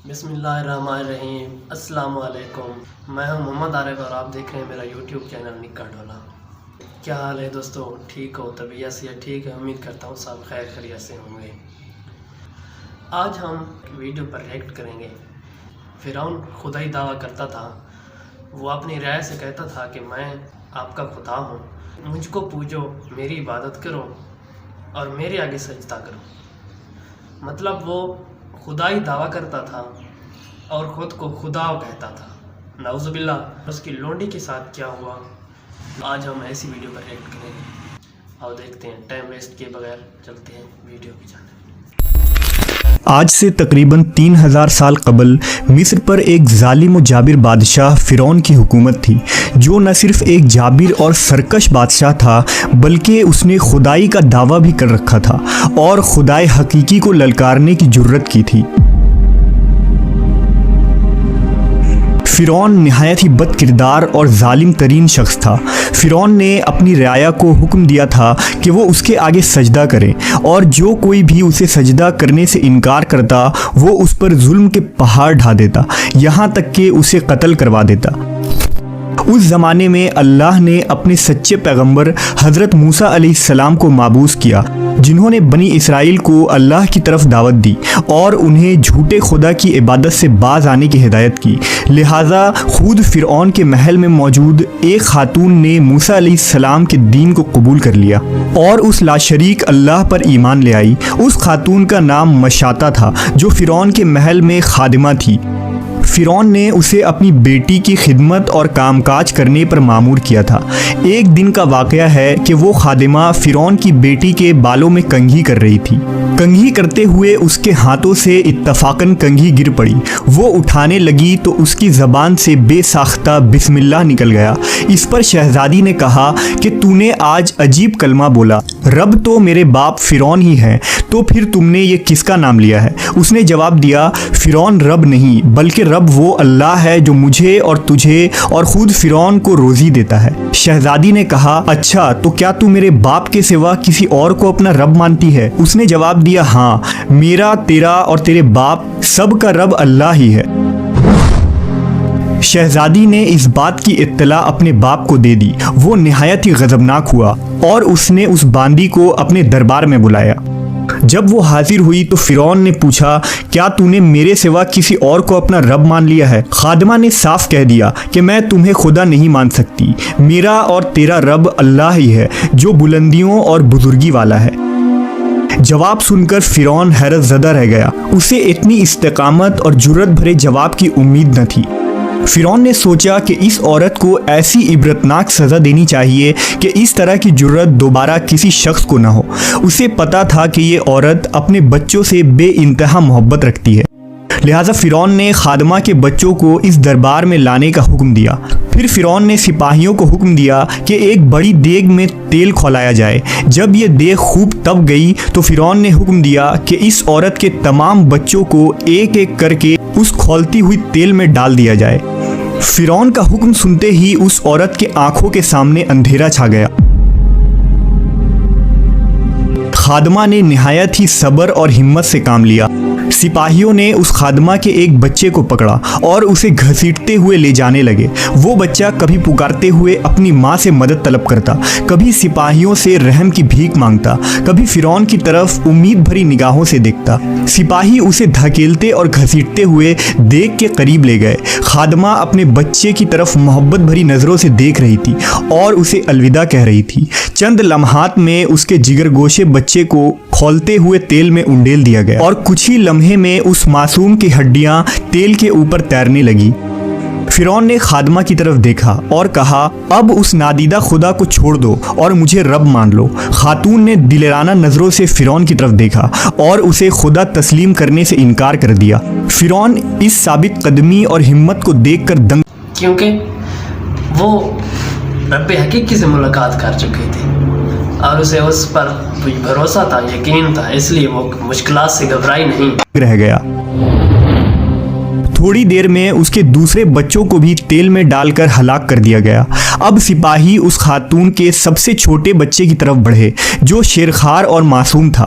بسم اللہ الرحمن الرحیم۔ السلام علیکم، میں ہوں محمد عارف اور آپ دیکھ رہے ہیں میرا یوٹیوب چینل نکا ڈھولا۔ کیا حال ہے دوستو؟ ٹھیک ہو؟ طبیعت سے ٹھیک ہے؟ امید کرتا ہوں سب خیر خیریت سے ہوں گے۔ آج ہم ویڈیو پر ریئیکٹ کریں گے۔ فرعون خدائی دعویٰ کرتا تھا، وہ اپنی رائے سے کہتا تھا کہ میں آپ کا خدا ہوں، مجھ کو پوجو، میری عبادت کرو اور میرے آگے سجدہ کرو۔ مطلب وہ خدائی دعویٰ کرتا تھا اور خود کو خدا کہتا تھا۔ نعوذ باللہ۔ اس کی لونڈی کے ساتھ کیا ہوا، آج ہم ایسی ویڈیو پر ریئیکٹ کریں گے اور دیکھتے ہیں۔ ٹائم ویسٹ کیے بغیر چلتے ہیں ویڈیو کی جانب۔ آج سے تقریباً 3000 سال قبل مصر پر ایک ظالم و جابر بادشاہ فرعون کی حکومت تھی، جو نہ صرف ایک جابر اور سرکش بادشاہ تھا بلکہ اس نے خدائی کا دعویٰ بھی کر رکھا تھا اور خدائے حقیقی کو للکارنے کی جرت کی تھی۔ فرعون نہایت ہی بد کردار اور ظالم ترین شخص تھا۔ فرعون نے اپنی رعایا کو حکم دیا تھا کہ وہ اس کے آگے سجدہ کرے، اور جو کوئی بھی اسے سجدہ کرنے سے انکار کرتا وہ اس پر ظلم کے پہاڑ ڈھا دیتا، یہاں تک کہ اسے قتل کروا دیتا۔ اس زمانے میں اللہ نے اپنے سچے پیغمبر حضرت موسیٰ علیہ السلام کو مابعوث کیا، جنہوں نے بنی اسرائیل کو اللہ کی طرف دعوت دی اور انہیں جھوٹے خدا کی عبادت سے باز آنے کی ہدایت کی۔ لہٰذا خود فرعون کے محل میں موجود ایک خاتون نے موسیٰ علیہ السلام کے دین کو قبول کر لیا اور اس لاشریک اللہ پر ایمان لے آئی۔ اس خاتون کا نام مشاطہ تھا، جو فرعون کے محل میں خادمہ تھی۔ فرعون نے اسے اپنی بیٹی کی خدمت اور کام کاج کرنے پر مامور کیا تھا۔ ایک دن کا واقعہ ہے کہ وہ خادمہ فرعون کی بیٹی کے بالوں میں کنگھی کر رہی تھی۔ کنگھی کرتے ہوئے اس کے ہاتھوں سے اتفاقاً کنگھی گر پڑی۔ وہ اٹھانے لگی تو اس کی زبان سے بے ساختہ بسم اللہ نکل گیا۔ اس پر شہزادی نے کہا کہ تو نے آج عجیب کلمہ بولا، رب تو میرے باپ فرعون ہی ہے، تو پھر تم نے یہ کس کا نام لیا ہے؟ اس نے جواب دیا، فرعون رب نہیں بلکہ رب وہ اللہ ہے جو مجھے اور تجھے اور خود فرعون کو روزی دیتا ہے۔ شہزادی نے کہا، اچھا تو کیا تو میرے باپ کے سوا کسی اور کو اپنا رب مانتی ہے؟ اس نے جواب دیا، ہاں، میرا، تیرا اور تیرے باپ سب کا رب اللہ ہی ہے۔ شہزادی نے اس بات کی اطلاع اپنے باپ کو دے دی۔ وہ نہایت ہی غضبناک ہوا اور اس نے اس باندی کو اپنے دربار میں بلایا۔ جب وہ حاضر ہوئی تو فرعون نے پوچھا، کیا تو نے میرے سوا کسی اور کو اپنا رب مان لیا ہے؟ خادمہ نے صاف کہہ دیا کہ میں تمہیں خدا نہیں مان سکتی، میرا اور تیرا رب اللہ ہی ہے جو بلندیوں اور بزرگی والا ہے۔ جواب سن کر فرعون حیرت زدہ رہ گیا۔ اسے اتنی استقامت اور جرأت بھرے جواب کی امید نہ تھی۔ فرعون نے سوچا کہ اس عورت کو ایسی عبرتناک سزا دینی چاہیے کہ اس طرح کی جرأت دوبارہ کسی شخص کو نہ ہو۔ اسے پتا تھا کہ یہ عورت اپنے بچوں سے بے انتہا محبت رکھتی ہے، لہٰذا فرعون نے خادمہ کے بچوں کو اس دربار میں لانے کا حکم دیا۔ پھر فرعون نے سپاہیوں کو حکم دیا کہ ایک بڑی دیگ میں تیل کھولایا جائے۔ جب یہ دیگ خوب تپ گئی تو فرعون نے حکم دیا کہ اس عورت کے تمام بچوں کو ایک ایک کر کے اس کھولتی ہوئی تیل میں ڈال دیا جائے۔ فرعون کا حکم سنتے ہی اس عورت کے آنکھوں کے سامنے اندھیرا چھا گیا۔ خادمہ نے نہایت ہی صبر اور ہمت سے کام لیا۔ سپاہیوں نے اس خادمہ کے ایک بچے کو پکڑا اور اسے گھسیٹتے ہوئے لے جانے لگے۔ وہ بچہ کبھی پکارتے ہوئے اپنی ماں سے مدد طلب کرتا، کبھی سپاہیوں سے رحم کی بھیک مانگتا، کبھی فرعون کی طرف امید بھری نگاہوں سے دیکھتا۔ سپاہی اسے دھکیلتے اور گھسیٹتے ہوئے دیگ کے قریب لے گئے۔ خادمہ اپنے بچے کی طرف محبت بھری نظروں سے دیکھ رہی تھی اور اسے الوداع کہہ رہی تھی۔ چند لمحات میں اس کے جگر گوشے بچے کو کھولتے ہوئے تیل میں انڈیل دیا گیا اور کچھ ہی لمحے میں اس معصوم کی ہڈیاں تیل کے اوپر تیرنے لگی۔ فرعون نے خادمہ کی طرف دیکھا اور کہا، اب اس نادیدہ خدا کو چھوڑ دو اور مجھے رب مان لو۔ خاتون نے دلیرانہ نظروں سے فرعون کی طرف دیکھا اور اسے خدا تسلیم کرنے سے انکار کر دیا۔ فرعون اس ثابت قدمی اور ہمت کو دیکھ کر دنگ، کیونکہ وہ رب حقیقی سے ملاقات کر چکے تھے اور اسے اس پر بھروسہ تھا، یقین تھا، اس لیے وہ مشکلات سے گھبرائی نہیں رہ گیا۔ تھوڑی دیر میں اس کے دوسرے بچوں کو بھی تیل میں ڈال کر ہلاک کر دیا گیا۔ اب سپاہی اس خاتون کے سب سے چھوٹے بچے کی طرف بڑھے جو شیرخوار اور معصوم تھا۔